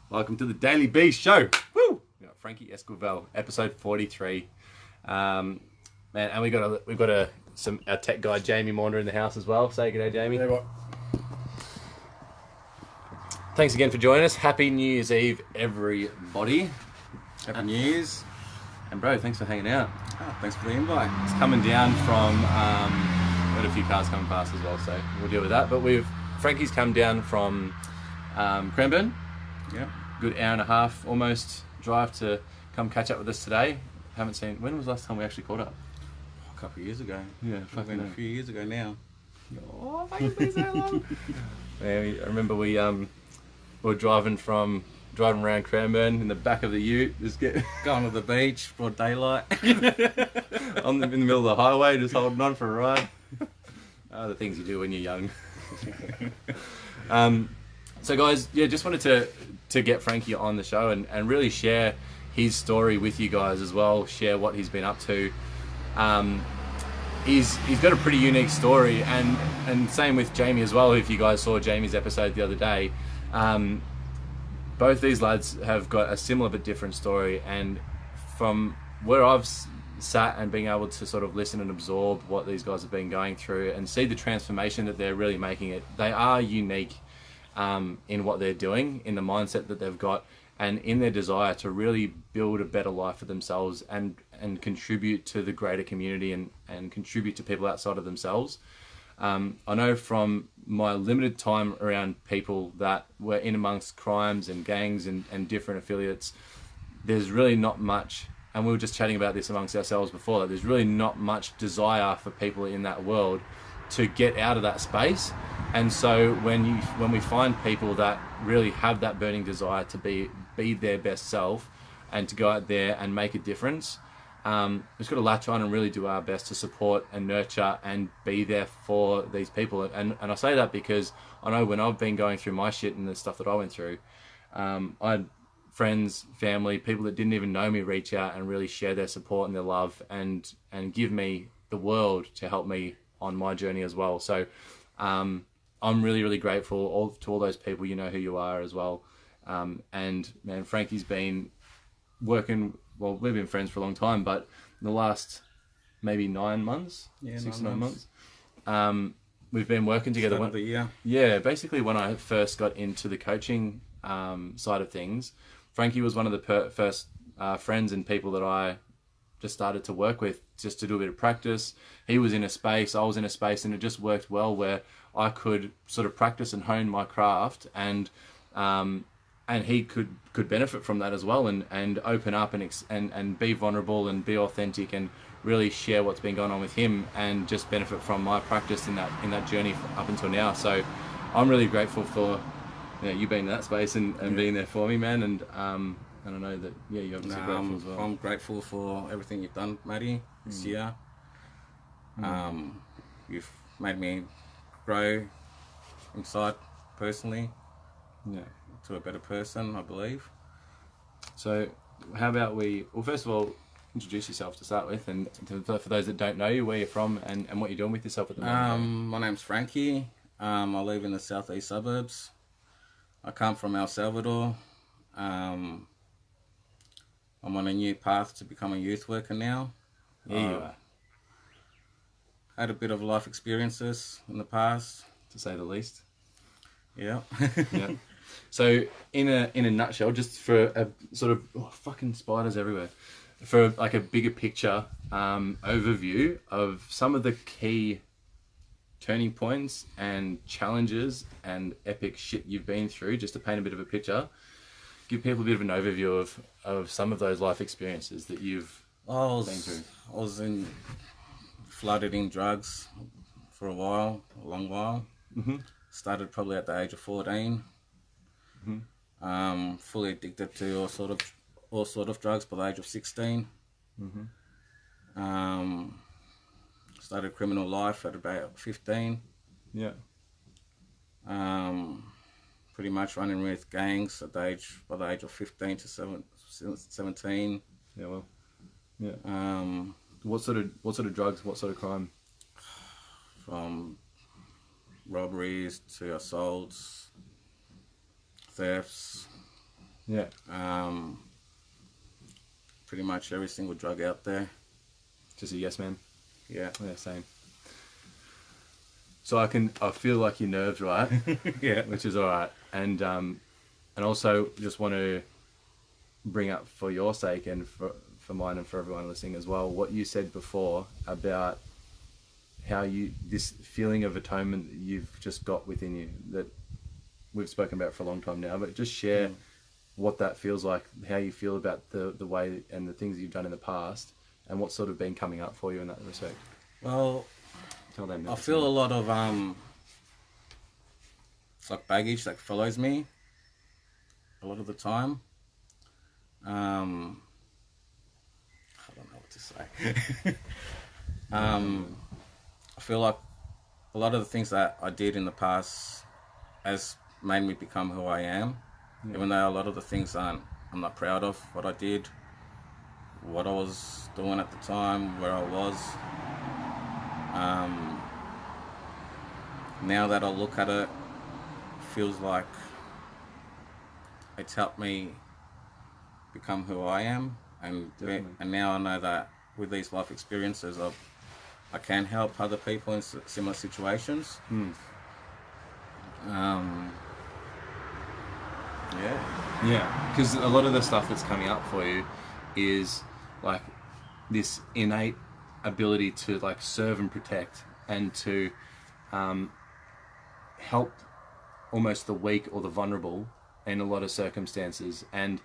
Welcome to the Daily BEEShow. Woo! We got Frankie Esquivel, episode 43. Man, and we've got our tech guy Jamie Maunder in the house as well. Say good day, Jamie. Hey, what? Thanks again for joining us. Happy New Year's Eve, everybody. Happy New Year's. And bro, thanks for hanging out. Oh, thanks for the invite. It's coming down from we had a few cars coming past as well, so we'll deal with that. But Frankie's come down from Cranbourne. Yeah. Good hour and a half almost drive to come catch up with us today. Haven't seen. When was the last time we actually caught up? A couple of years ago. Yeah, Fucking a few years ago now. Oh, fucking been so long. Yeah, I remember we were driving around Cranbourne in the back of the ute, just Going to the beach, broad daylight. in the middle of the highway, just holding on for a ride. The things you do when you're young. So guys, yeah, just wanted to get Frankie on the show and really share his story with you guys as well, share what he's been up to. He's got a pretty unique story, and same with Jamie as well. If you guys saw Jamie's episode the other day, both these lads have got a similar but different story, and from where I've sat and being able to sort of listen and absorb what these guys have been going through and see the transformation that they're really making it, they are unique in what they're doing, in the mindset that they've got, and in their desire to really build a better life for themselves and contribute to the greater community and contribute to people outside of themselves. I know from my limited time around people that were in amongst crimes and gangs and different affiliates, there's really not much, and we were just chatting about this amongst ourselves before, that there's really not much desire for people in that world to get out of that space. And so when we find people that really have that burning desire to be their best self and to go out there and make a difference, we've just got to latch on and really do our best to support and nurture and be there for these people. And I say that because I know when I've been going through my shit and the stuff that I went through, I had friends, family, people that didn't even know me reach out and really share their support and their love and give me the world to help me on my journey as well. So I'm really, really grateful to all those people. You know who you are as well. And man, Frankie's been working, well, we've been friends for a long time, but in the last maybe 9 months, Yeah, 6 to 9 9 months, we've been working together. Start of the year. Yeah, basically when I first got into the coaching side of things, Frankie was one of the first friends and people that I just started to work with just to do a bit of practice. He was in a space, I was in a space, and it just worked well where I could sort of practice and hone my craft, and he could benefit from that as well, and open up and be vulnerable and be authentic and really share what's been going on with him and just benefit from my practice in that journey up until now. So I'm really grateful for you being in that space and being there for me, man. And I know that you're obviously grateful as well. I'm grateful for everything you've done, Matty, this year. You've made me grow inside personally, to a better person, I believe. So how about well, first of all, introduce yourself to start with, and for those that don't know you, where you're from and what you're doing with yourself at the moment. My name's Frankie. I live in the southeast suburbs. I come from El Salvador. I'm on a new path to become a youth worker now. Yeah, you are. Had a bit of life experiences in the past, To say the least. yeah. Yeah. So in a nutshell, just for a sort of fucking spiders everywhere, for like a bigger picture overview of some of the key turning points and challenges and epic shit you've been through, just to paint a bit of a picture, give people a bit of an overview of some of those life experiences that you've been through. I was flooded in drugs for a long while. Mm-hmm. Started probably at the age of 14. Mm-hmm. Fully addicted to all sort of drugs by the age of 16. Mm-hmm. Started criminal life at about 15. Yeah. Pretty much running with gangs by the age of 15 to 17. Yeah. Well. Yeah. What sort of drugs? What sort of crime? From robberies to assaults, thefts, Yeah. Pretty much every single drug out there. Just a yes man. Yeah. Yeah, same. So I feel like your nerves, right? Yeah. Which is all right. And also just want to bring up for your sake and for mine and for everyone listening as well, what you said before about how this feeling of atonement that you've just got within you that we've spoken about for a long time now, but just share what that feels like, how you feel about the way and the things you've done in the past, and what's sort of been coming up for you in that respect. Well, Tell them. I feel a lot of like baggage that follows me a lot of the time. I don't know what to say. I feel like a lot of the things that I did in the past has made me become who I am. Yeah. Even though a lot of the things I'm not proud of what I did, what I was doing at the time, where I was. Now that I look at it, feels like it's helped me become who I am, and now I know that with these life experiences, I can help other people in similar situations. Yeah, because a lot of the stuff that's coming up for you is like this innate ability to like serve and protect and to help almost the weak or the vulnerable in a lot of circumstances. And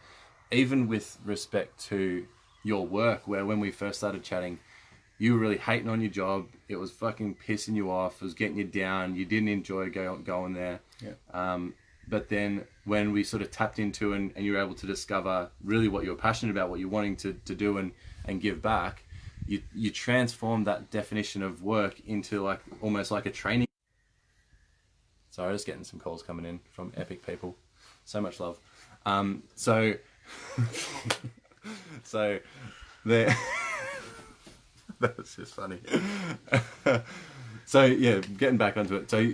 even with respect to your work, where when we first started chatting, you were really hating on your job, it was fucking pissing you off, it was getting you down, you didn't enjoy going there. But then when we sort of tapped into and you were able to discover really what you were passionate about, what you're wanting to do and give back, you transformed that definition of work into like almost like a training. Sorry, just getting some calls coming in from epic people. So much love. So there. That's just funny. So yeah, getting back onto it. So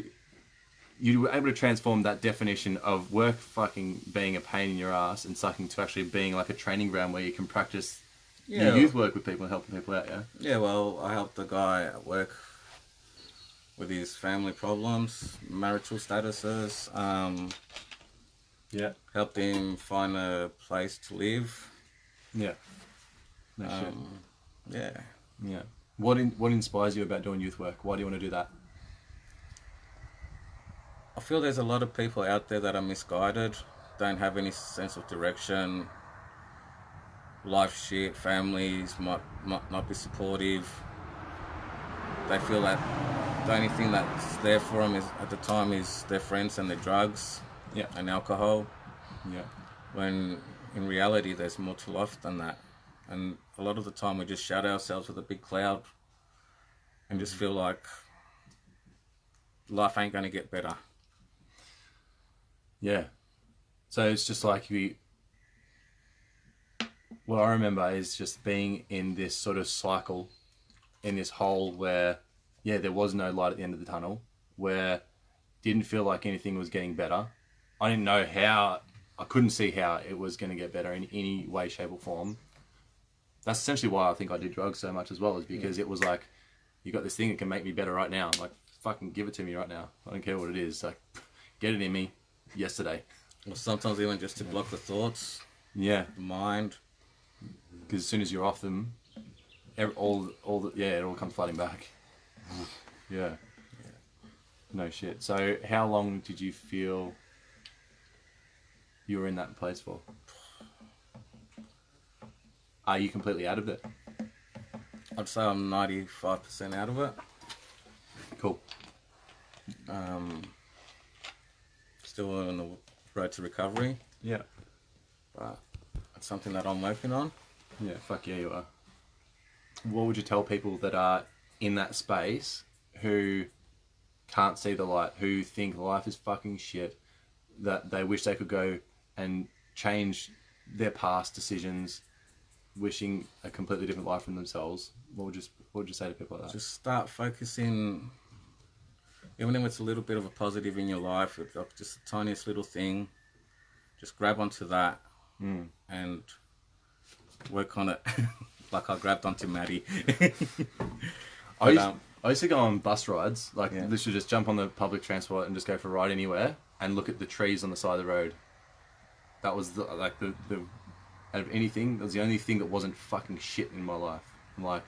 you were able to transform that definition of work fucking being a pain in your ass and sucking to actually being like a training ground where you can practice your youth work with people and helping people out. Yeah, well, I helped a guy at work with his family problems, marital statuses. Helped him find a place to live. Yeah. No shit. Yeah. What inspires you about doing youth work? Why do you want to do that? I feel there's a lot of people out there that are misguided, don't have any sense of direction. Life shit, families might not be supportive. They feel that the only thing that's there for them is at the time is their friends and their drugs and alcohol. When in reality there's more to life than that. And a lot of the time we just shadow ourselves with a big cloud and just feel like life ain't going to get better. Yeah. So it's just like what I remember is just being in this sort of cycle, in this hole where, there was no light at the end of the tunnel, where didn't feel like anything was getting better. I didn't know how, I couldn't see how it was going to get better in any way, shape or form. That's essentially why I think I did drugs so much as well, is because it was like, you got this thing that can make me better right now. I'm like, fucking give it to me right now. I don't care what it is. Like, get it in me yesterday. Or sometimes even just to block the thoughts. The mind. Because as soon as you're off them, it all comes flooding back. No shit. So how long did you feel you were in that place for? Are you completely out of it? I'd say I'm 95% out of it. Cool. Still on the road to recovery. Yeah. But it's something that I'm working on. Yeah, fuck yeah, you are. What would you tell people that are in that space who can't see the light, who think life is fucking shit, that they wish they could go and change their past decisions, wishing a completely different life from themselves? What would you say to people like that? Just start focusing, even if it's a little bit of a positive in your life, it's like just the tiniest little thing, just grab onto that and we're kind of like I grabbed onto Maddie. I used to go on bus rides, like Yeah. literally just jump on the public transport and just go for a ride anywhere and look at the trees on the side of the road. That was the out of anything, that was the only thing that wasn't fucking shit in my life. I'm like,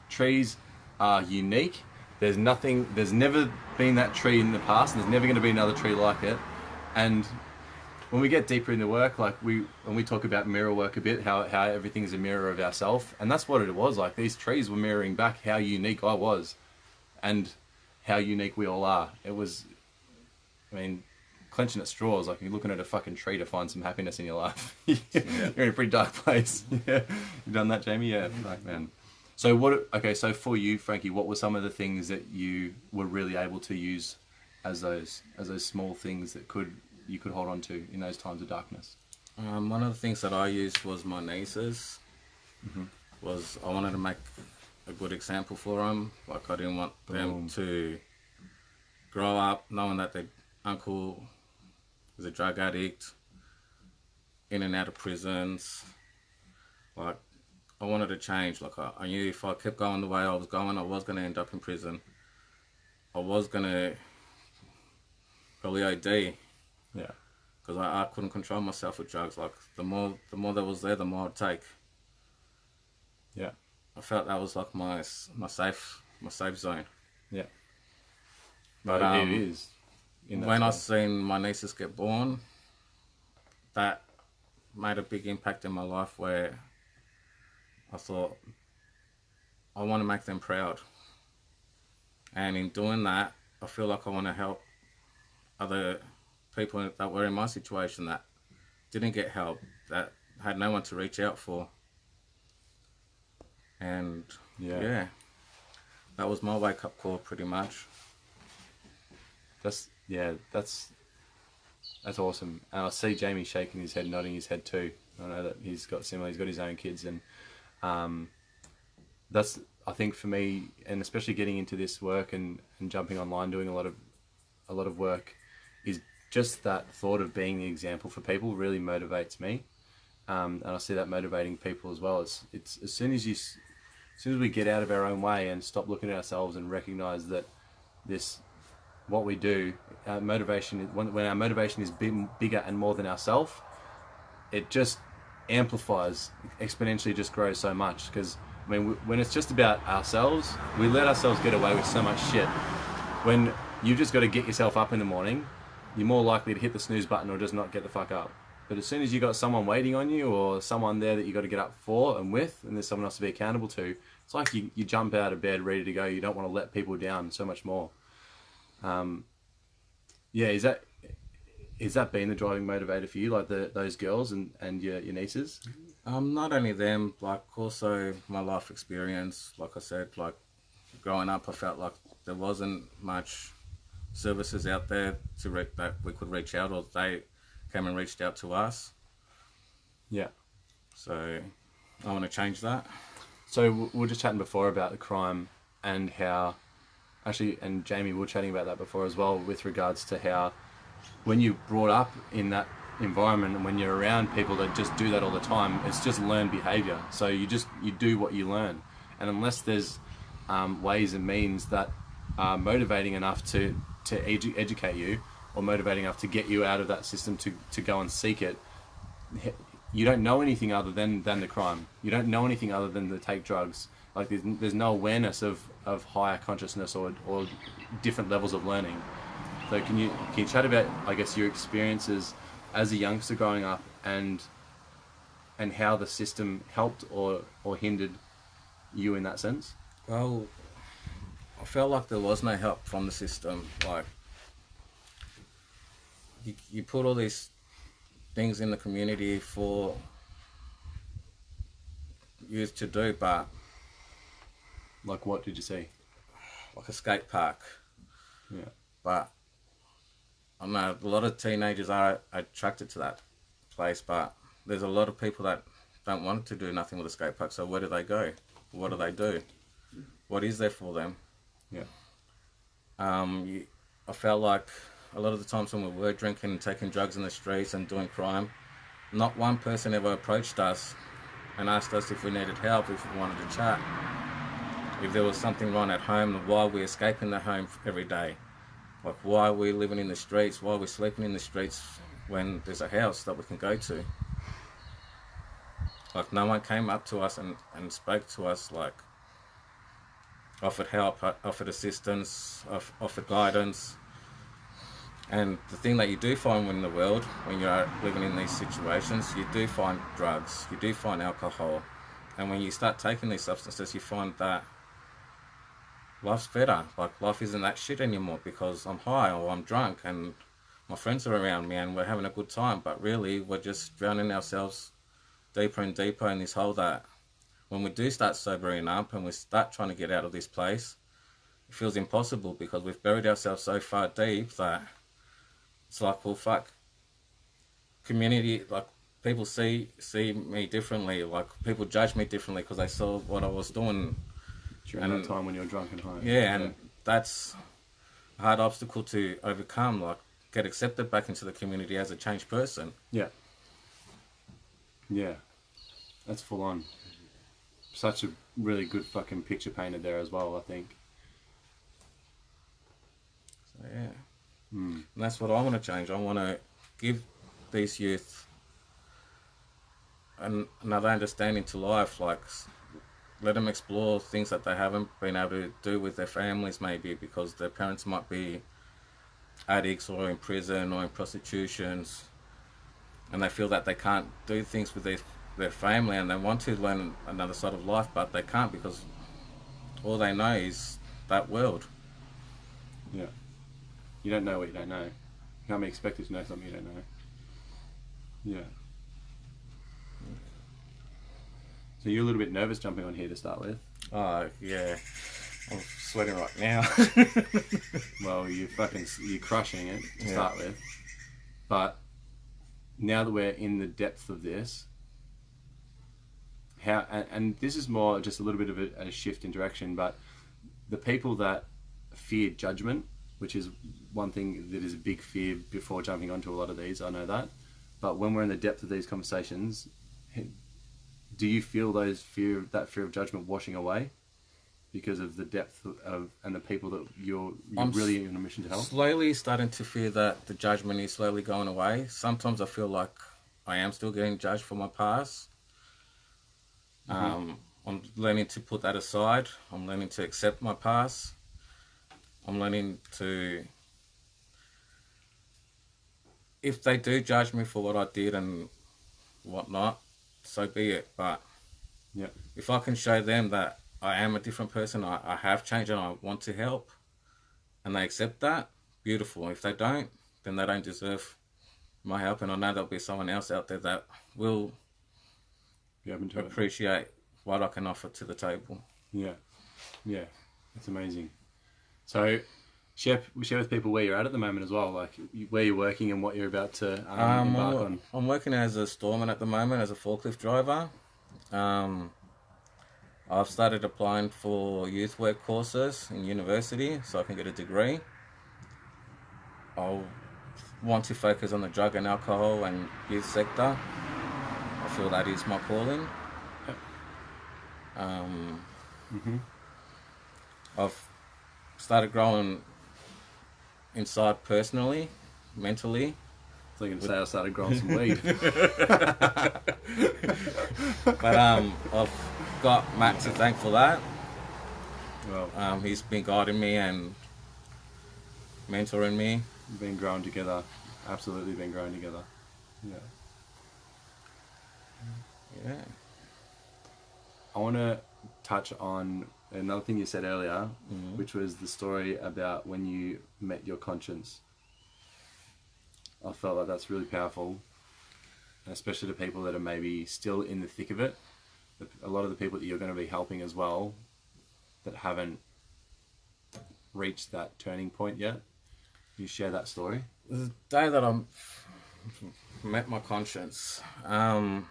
trees are unique. There's never been that tree in the past, and there's never going to be another tree like it. And when we get deeper into work, like when we talk about mirror work a bit, how everything is a mirror of ourselves, and that's what it was. Like these trees were mirroring back how unique I was, and how unique we all are. It was, I mean, clenching at straws. Like you're looking at a fucking tree to find some happiness in your life. You're in a pretty dark place. Yeah, you've done that, Jamie. Yeah, fuck man. So okay, so for you, Frankie, what were some of the things that you were really able to use as those small things that you could hold on to in those times of darkness? One of the things that I used was my nieces. Was I wanted to make a good example for them. Like I didn't want them to grow up knowing that their uncle is a drug addict, in and out of prisons. Like I wanted to change. Like I knew if I kept going the way I was going, I was going to end up in prison. I was going to probably OD. Yeah. Because I couldn't control myself with drugs. Like the more that was there, the more I'd take. Yeah. I felt that was like my safe zone. Yeah. But it is. When I seen my nieces get born, that made a big impact in my life where I thought, I want to make them proud. And in doing that, I feel like I want to help other people that were in my situation that didn't get help, that had no one to reach out for. And yeah, that was my wake-up call pretty much. That's awesome. And I see Jamie shaking his head, nodding his head too. I know that he's got his own kids, and that's, I think for me, and especially getting into this work and jumping online, doing a lot of work, is just that thought of being the example for people really motivates me, and I see that motivating people as well. It's as soon as we get out of our own way and stop looking at ourselves and recognize that what we do, motivation, when our motivation is bigger and more than ourselves, it just amplifies, exponentially just grows so much. Because I mean, when it's just about ourselves, we let ourselves get away with so much shit. When you've just got to get yourself up in the morning, you're more likely to hit the snooze button or just not get the fuck up. But as soon as you got someone waiting on you, or someone there that you got to get up for and with, and there's someone else to be accountable to, it's like you jump out of bed ready to go. You don't want to let people down so much more. Yeah, is that been the driving motivator for you, like those girls and your nieces? Not only them, like also my life experience. Like I said, like growing up, I felt like there wasn't much services out there that we could reach out, or they came and reached out to us. Yeah. So I want to change that. So we were just chatting before about the crime and how, actually, and Jamie, we were chatting about that before as well, with regards to how when you brought up in that environment and when you're around people that just do that all the time, it's just learned behavior. So you do what you learn, and unless there's ways and means that are motivating enough to educate you, or motivating enough to get you out of that system to go and seek it, you don't know anything other than the crime. You don't know anything other than to take drugs. Like there's no awareness of higher consciousness or different levels of learning. So can you chat about, I guess, your experiences as a youngster growing up, and how the system helped or hindered you in that sense? Well, I felt like there was no help from the system. Like you put all these things in the community for youth to do, but like what did you see? Like a skate park. Yeah. But I know a lot of teenagers are attracted to that place, but there's a lot of people that don't want to do nothing with a skate park. So where do they go? What do they do? What is there for them? Yeah. I felt like a lot of the times when we were drinking and taking drugs in the streets and doing crime, not one person ever approached us and asked us if we needed help, if we wanted to chat, if there was something wrong at home, why we're escaping the home every day. Like, why are we living in the streets? Why are we sleeping in the streets when there's a house that we can go to? Like, no one came up to us and spoke to us, like, offered help, offered assistance, offered guidance. And the thing that you do find in the world, when you're living in these situations, you do find drugs, you do find alcohol. And when you start taking these substances, you find that life's better. Like, life isn't that shit anymore because I'm high or I'm drunk and my friends are around me and we're having a good time. But really, we're just drowning ourselves deeper and deeper in this hole that when we do start sobering up and we start trying to get out of this place, it feels impossible because we've buried ourselves so far deep that it's like, well, fuck, community, like, people see me differently, like, people judge me differently because they saw what I was doing. During that time when you're drunk and high. Yeah, and that's a hard obstacle to overcome, like, get accepted back into the community as a changed person. Yeah. Yeah. That's full on. Such a really good fucking picture painted there as well, I think. So, yeah. And that's what I want to change. I want to give these youth another understanding to life, like, let them explore things that they haven't been able to do with their families, maybe because their parents might be addicts or in prison or in prostitutions, and they feel that they can't do things with their family, and they want to learn another side of life, but they can't because all they know is that world. Yeah. You don't know what you don't know. You can't be expected to know something you don't know. Yeah. So you're a little bit nervous jumping on here to start with. Oh, yeah. I'm sweating right now. Well, you're crushing it to start with. But now that we're in the depth of this, and this is more just a little bit of a shift in direction, but the people that fear judgment, which is one thing that is a big fear before jumping onto a lot of these, I know that. But when we're in the depth of these conversations, do you feel that fear of judgment washing away because of the depth of and the people that you're really on a mission to help? Slowly starting to feel that the judgment is slowly going away. Sometimes I feel like I am still getting judged for my past. I'm learning to put that aside. I'm learning to accept my past. I'm learning to, if they do judge me for what I did and whatnot, so be it. But if I can show them that I am a different person, I have changed and I want to help, and they accept that, beautiful. If they don't, then they don't deserve my help, and I know there'll be someone else out there that will be open to appreciate what I can offer to the table. Yeah, that's amazing. So share with people where you're at the moment as well, like where you're working and what you're about to embark on. I'm working as a storeman at the moment, as a forklift driver. I've started applying for youth work courses in university so I can get a degree. I want to focus on the drug and alcohol and youth sector. I feel that is my calling. I've started growing inside personally, mentally. I was going to say I started growing some weed. But I've got Matt to thank for that. Well, he's been guiding me and mentoring me. Been growing together. Absolutely been growing together. Yeah. I want to touch on another thing you said earlier, which was the story about when you met your conscience. I felt like that's really powerful, especially to people that are maybe still in the thick of it. A lot of the people that you're going to be helping as well that haven't reached that turning point yet. You share that story? The day that I met my conscience, well,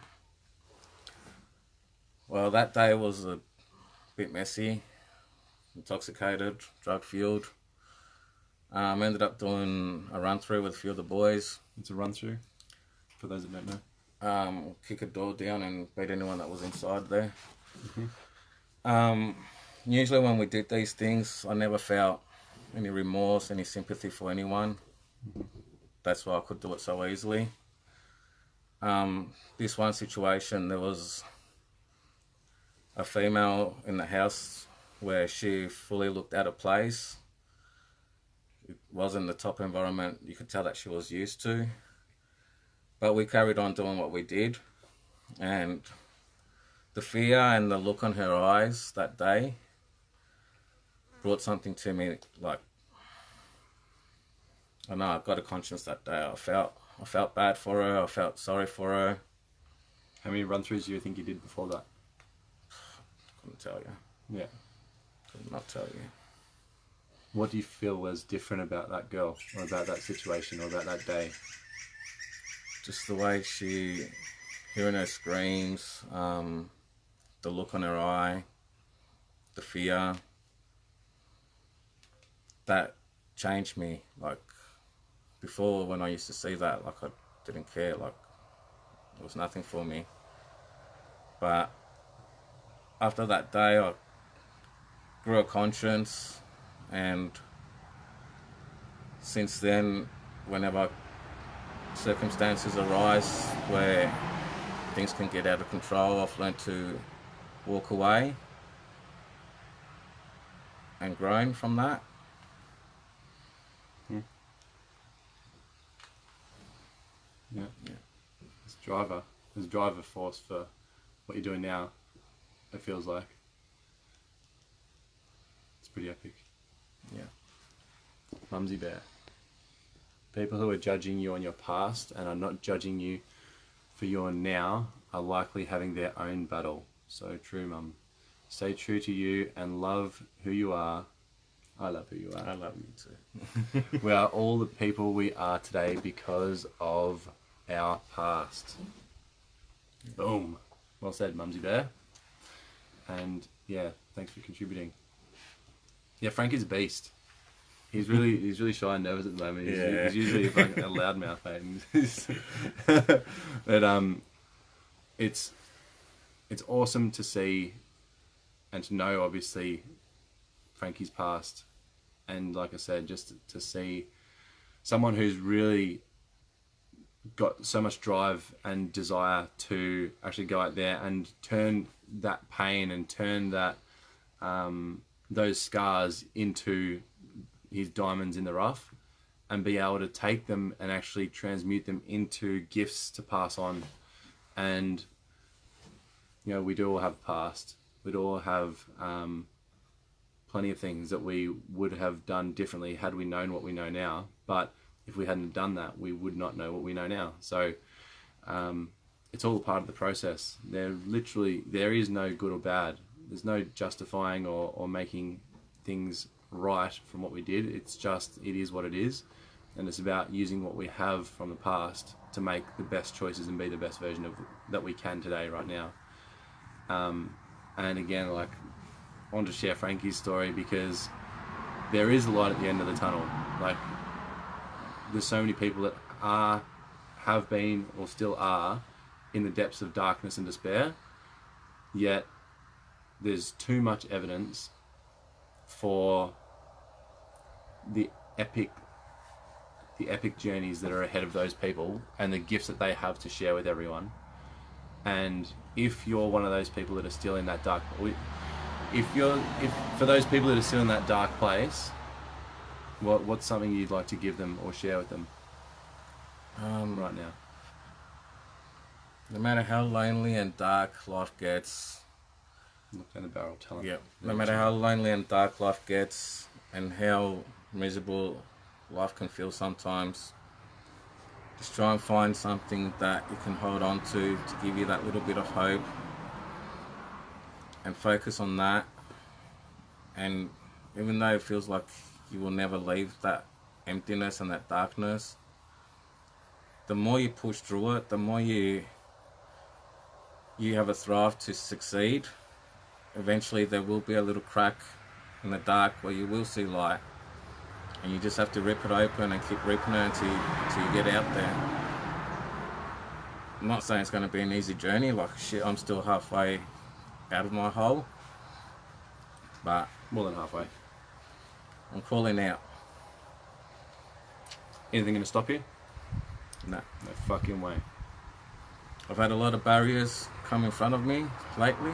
that day was a bit messy, intoxicated, drug-fueled. Ended up doing a run-through with a few of the boys. It's a run-through, for those that don't know. kick a door down and beat anyone that was inside there. Mm-hmm. Usually when we did these things, I never felt any remorse, any sympathy for anyone. That's why I could do it so easily. This one situation, there was a female in the house where she fully looked out of place. It wasn't the top environment you could tell that she was used to. But we carried on doing what we did. And the fear and the look on her eyes that day brought something to me. Like, I know I got a conscience that day. I felt bad for her. I felt sorry for her. How many run-throughs do you think you did before that? Couldn't tell you. Yeah. Could not tell you. What do you feel was different about that girl, or about that situation, or about that day? Just the way she, hearing her screams, the look on her eye, the fear, that changed me. Like, before, when I used to see that, like, I didn't care, like, it was nothing for me. But after that day, I grew a conscience, and since then, whenever circumstances arise where things can get out of control, I've learned to walk away and grown from that. Yeah. There's driver force for what you're doing now, it feels like. It's pretty epic. Yeah. Mumsy Bear. People who are judging you on your past and are not judging you for your now are likely having their own battle. So true, Mum. Stay true to you and love who you are. I love who you are. I love you too. We are all the people we are today because of our past. Boom. Well said, Mumsy Bear. And yeah, thanks for contributing. Yeah, Frankie's a beast. He's really shy and nervous at the moment. He's usually a loudmouth, mate. But it's awesome to see and to know, obviously, Frankie's past, and like I said, just to see someone who's really got so much drive and desire to actually go out there and turn that pain and turn that those scars into his diamonds in the rough, and be able to take them and actually transmute them into gifts to pass on. And you know, we do all have past. We'd all have plenty of things that we would have done differently had we known what we know now. But if we hadn't done that, we would not know what we know now. So it's all a part of the process. There is no good or bad. There's no justifying or making things right from what we did. It's just, it is what it is. And it's about using what we have from the past to make the best choices and be the best version of that we can today, right now. And again, like, I want to share Frankie's story because there is a light at the end of the tunnel. Like, there's so many people that have been, or still are, in the depths of darkness and despair, yet there's too much evidence for the epic journeys that are ahead of those people and the gifts that they have to share with everyone. And if you're one of those people that are still in that dark, if for those people that are still in that dark place, what's something you'd like to give them or share with them right now? No matter how lonely and dark life gets, Look down the barrel, tell them. yeah. No matter how lonely and dark life gets, and how miserable life can feel sometimes, just try and find something that you can hold on to give you that little bit of hope, and focus on that. And even though it feels like you will never leave that emptiness and that darkness, the more you push through it, the more you have a thrive to succeed. Eventually there will be a little crack in the dark where you will see light, and you just have to rip it open and keep ripping it until you get out there. I'm not saying it's going to be an easy journey. Like shit, I'm still halfway out of my hole, but More than halfway. I'm crawling out. Anything gonna stop you? No. No fucking way. I've had a lot of barriers come in front of me lately,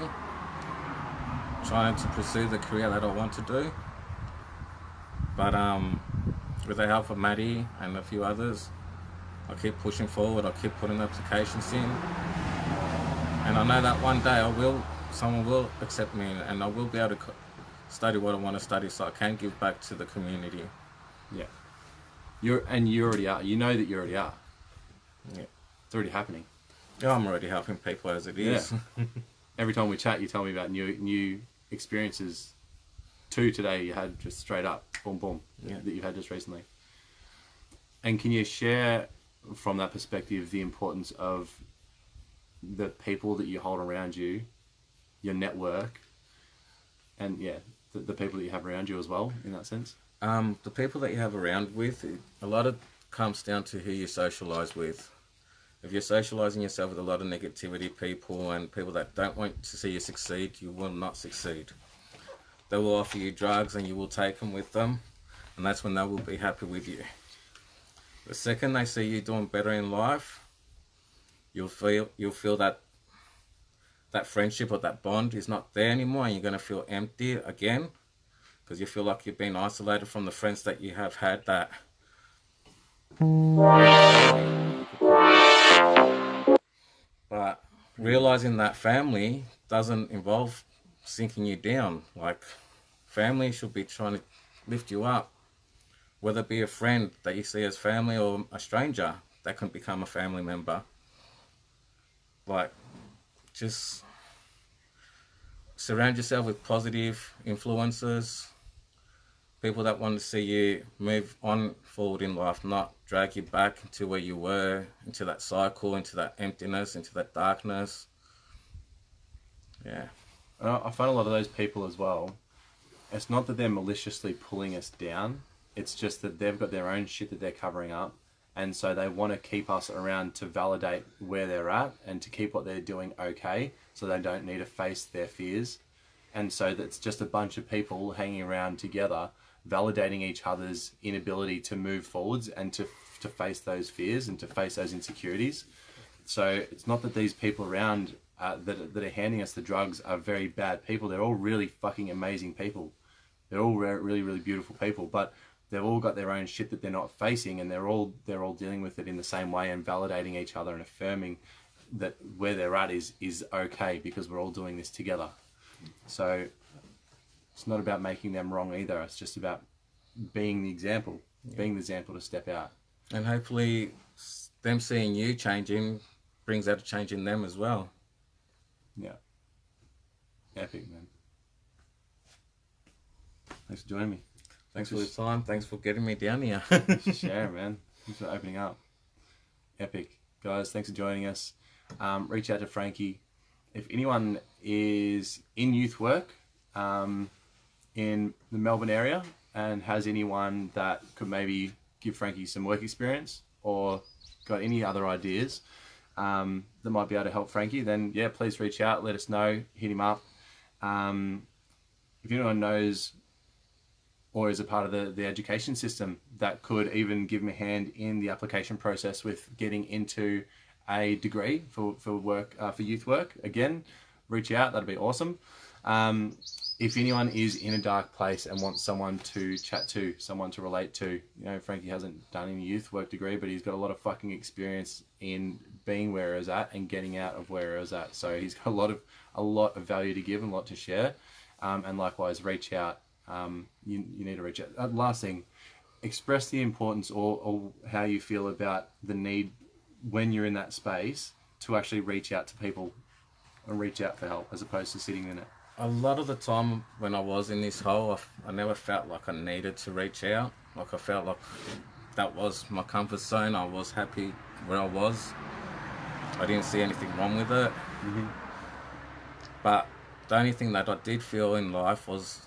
trying to pursue the career that I want to do. But with the help of Maddie and a few others, I keep pushing forward. I keep putting applications in, and I know that one day someone will accept me, and I will be able to study what I want to study, so I can give back to the community. Yeah. You already are. You know that you already are. Yeah. It's already happening. Yeah, I'm already helping people as it is. Yeah. Every time we chat, you tell me about new experiences. 2 today you had just straight up, boom, boom, that you've had just recently. And can you share from that perspective the importance of the people that you hold around you, your network, and the people that you have around you as well, in that sense? The people that you have around with, a lot of comes down to who you socialise with. If you're socialising yourself with a lot of negativity people and people that don't want to see you succeed, you will not succeed. They will offer you drugs and you will take them with them, and that's when they will be happy with you. The second they see you doing better in life, you'll feel that friendship or that bond is not there anymore, and you're going to feel empty again, because you feel like you've been isolated from the friends that you have had that. But realizing that family doesn't involve sinking you down. Like, family should be trying to lift you up, whether it be a friend that you see as family or a stranger that can become a family member. Like, just surround yourself with positive influences, people that want to see you move on forward in life, not drag you back into where you were, into that cycle, into that emptiness, into that darkness. Yeah. I find a lot of those people as well, it's not that they're maliciously pulling us down, it's just that they've got their own shit that they're covering up, and so they want to keep us around to validate where they're at and to keep what they're doing okay, so they don't need to face their fears. And so that's just a bunch of people hanging around together, validating each other's inability to move forwards and to face those fears and to face those insecurities. So it's not that these people around that are handing us the drugs are very bad people. They're all really fucking amazing people. They're all really, really beautiful people, but they've all got their own shit that they're not facing, and they're all dealing with it in the same way and validating each other and affirming that where they're at is okay, because we're all doing this together. So it's not about making them wrong either. It's just about being the example, being the example to step out. And hopefully them seeing you changing brings out a change in them as well. Yeah. Epic, man. Thanks for joining me. Thanks for your time. Thanks for getting me down here. Thanks for sharing, man. Thanks for opening up. Epic. Guys, thanks for joining us. Reach out to Frankie. If anyone is in youth work in the Melbourne area and has anyone that could maybe give Frankie some work experience or got any other ideas that might be able to help Frankie, then yeah, please reach out, let us know, hit him up. If anyone knows or is a part of the education system that could even give him a hand in the application process with getting into a degree for work, for youth work, again, reach out, that'd be awesome. If anyone is in a dark place and wants someone to chat to, someone to relate to, you know, Frankie hasn't done any youth work degree, but he's got a lot of fucking experience in being where he's at and getting out of where he's at. So he's got a lot of value to give and a lot to share. And likewise, reach out. You need to reach out. Last thing, express the importance or how you feel about the need when you're in that space to actually reach out to people and reach out for help as opposed to sitting in it. A lot of the time when I was in this hole, I never felt like I needed to reach out. Like I felt like that was my comfort zone. I was happy where I was. I didn't see anything wrong with it. Mm-hmm. But the only thing that I did feel in life was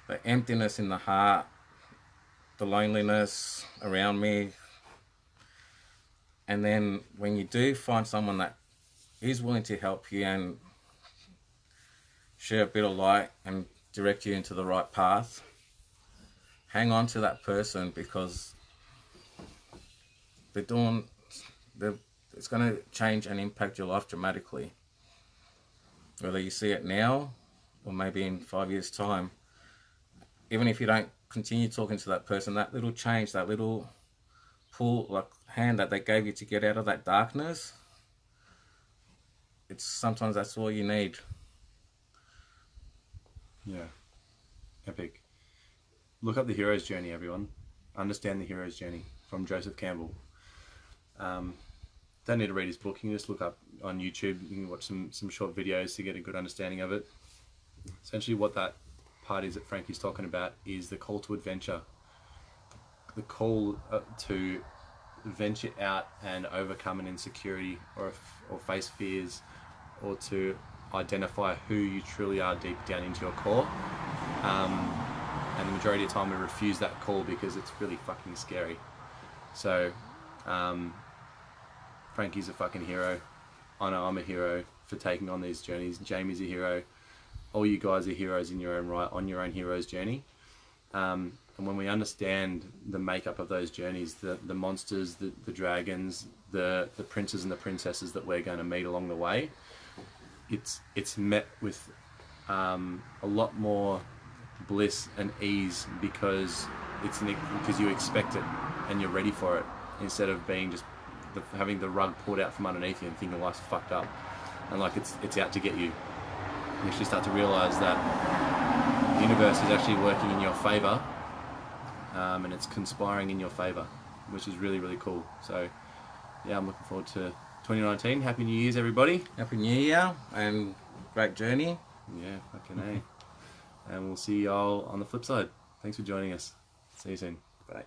the emptiness in the heart, the loneliness around me. And then when you do find someone that is willing to help you and share a bit of light and direct you into the right path, hang on to that person, because it's going to change and impact your life dramatically. Whether you see it now or maybe in 5 years' time, even if you don't continue talking to that person, that little change, that little pull, like hand that they gave you to get out of that darkness, sometimes that's all you need. Yeah, epic. Look up The Hero's Journey, everyone. Understand the hero's journey from Joseph Campbell. Don't need to read his book. You can just look up on YouTube. You can watch some short videos to get a good understanding of it. Essentially what that part is that Frankie's talking about is the call to adventure. The call to venture out and overcome an insecurity or face fears, or to identify who you truly are deep down into your core. And the majority of the time we refuse that call because it's really fucking scary. So Frankie's a fucking hero. I know I'm a hero for taking on these journeys. Jamie's a hero. All you guys are heroes in your own right, on your own hero's journey. And when we understand the makeup of those journeys, the monsters, the dragons, the princes and the princesses that we're going to meet along the way, it's met with a lot more bliss and ease, because because you expect it and you're ready for it, instead of being just having the rug pulled out from underneath you and thinking life's fucked up and like it's out to get you. You actually start to realize that the universe is actually working in your favor, and it's conspiring in your favor, which is really, really cool. So yeah, I'm looking forward to 2019. Happy New Year's, everybody. Happy New Year and great journey. Yeah, fucking A. And we'll see y'all on the flip side. Thanks for joining us. See you soon. Bye.